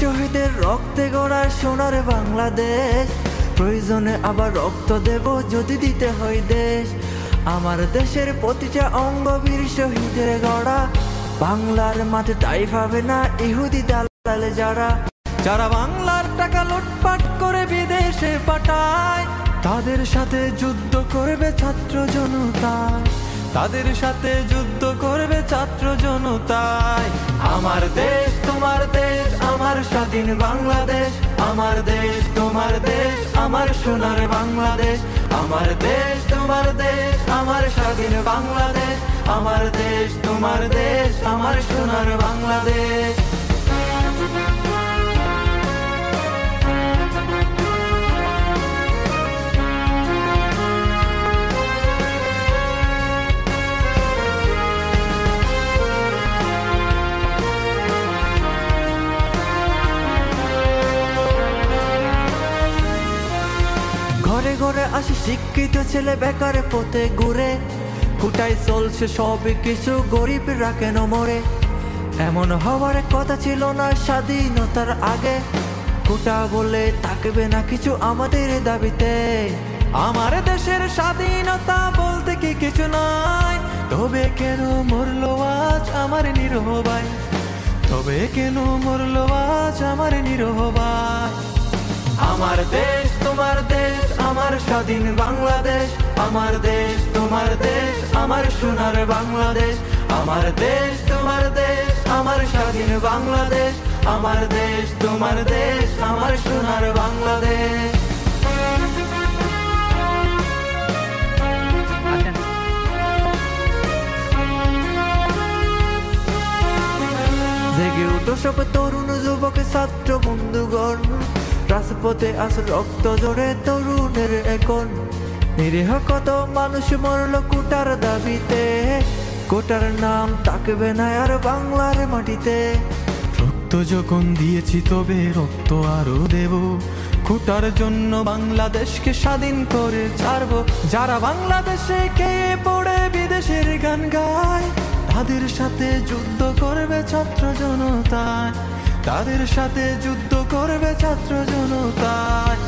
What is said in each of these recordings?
শহীদের রক্তে গড়া সোনার বাংলাদেশ, প্রয়োজনে আবার রক্ত দেব যদি দিতে হয় দেশ। আমার দেশের প্রতিটা অঙ্গ বীর শহীদের গড়া, বাংলার মাঠে ঠাঁই পাবে না ইহুদি দালালে যারা। যারা বাংলার টাকা লুটপাট করে বিদেশে পাঠায়, তাদের সাথে যুদ্ধ করবে ছাত্র জনতা, তাদের সাথে যুদ্ধ করবে ছাত্র জনতায়। আমার দেশ তোমার দেশ আমার স্বাধীন বাংলাদেশ, আমার দেশ তোমার দেশ আমার সোনার বাংলাদেশ। আমার দেশ তোমার দেশ আমার স্বাধীন বাংলাদেশ, আমার দেশ তোমার দেশ আমার সোনার বাংলাদেশ। ঘরে ঘরে আসি শিক্ষিত ছেলে বেকার পথে ঘুরে, কোটায় চলছে সব কিছু, গরিবরা কেন মরে? এমন হওয়ার কথা ছিল না স্বাধীনতার আগে, কোটা বলে থাকবে না কিছু আমাদের দাবিতে। আমার দেশের স্বাধীনতা বলতে কি কিছু নাই, তবে কেন মরলো আজ আমার নিরহ ভাই, তবে কেন মরলো আজ আমার নিরহ ভাই। আমার দেশ তোমার দেশ আমার স্বাধীন বাংলাদেশ, আমার দেশ তোমার দেশ আমার সোনার বাংলাদেশ। আমার দেশ তোমার দেশ আমার স্বাধীন বাংলাদেশ, আমার দেশ তোমার দেশ আমার সোনার বাংলাদেশ। জেগে উঠো সব তরুণ যুবক ছাত্র বন্ধুগণ, রাজপথে আস রক্ত জোরে তরুণের এখন। নিরীহ কত মানুষ মরল কোটার দাবিতে, কোটার নাম থাকবে না আর বাংলার মাটিতে। রক্ত যখন দিয়েছি তবে রক্ত আরো দেব, কোটার জন্য বাংলাদেশকে স্বাধীন করে ছাড়বো। যারা বাংলাদেশে কে পড়ে বিদেশের গান গায়, তাদের সাথে যুদ্ধ করবে ছাত্র জনতায়, তাদের সাথে যুদ্ধ করবে ছাত্র জনতায়।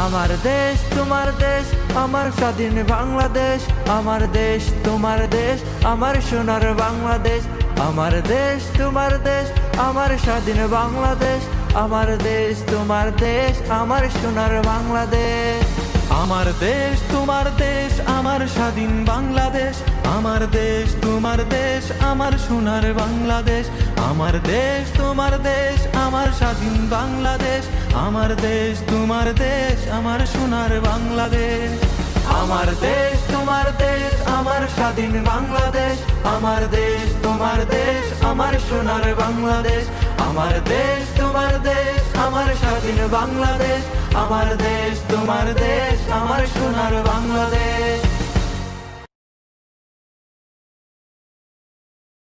আমার দেশ তোমার দেশ আমার স্বাধীন বাংলাদেশ, আমার দেশ তোমার দেশ আমার সোনার বাংলাদেশ। আমার দেশ তোমার দেশ আমার স্বাধীন বাংলাদেশ, আমার দেশ তোমার দেশ আমার সোনার বাংলাদেশ। আমার দেশ তোমার দেশ আমার স্বাধীন বাংলাদেশ, আমার দেশ তোমার দেশ আমার সোনার বাংলাদেশ। আমার দেশ তোমার দেশ আমার স্বাধীন বাংলাদেশ, আমার দেশ তোমার দেশ আমার সোনার বাংলাদেশ। আমার দেশ তোমার দেশ আমার স্বাধীন বাংলাদেশ, আমার দেশ তোমার দেশ আমার সোনার বাংলাদেশ। আমার দেশ তোমার দেশ আমার স্বাধীন বাংলাদেশ, আমার দেশ তোমার দেশ আমার সোনার বাংলাদেশ।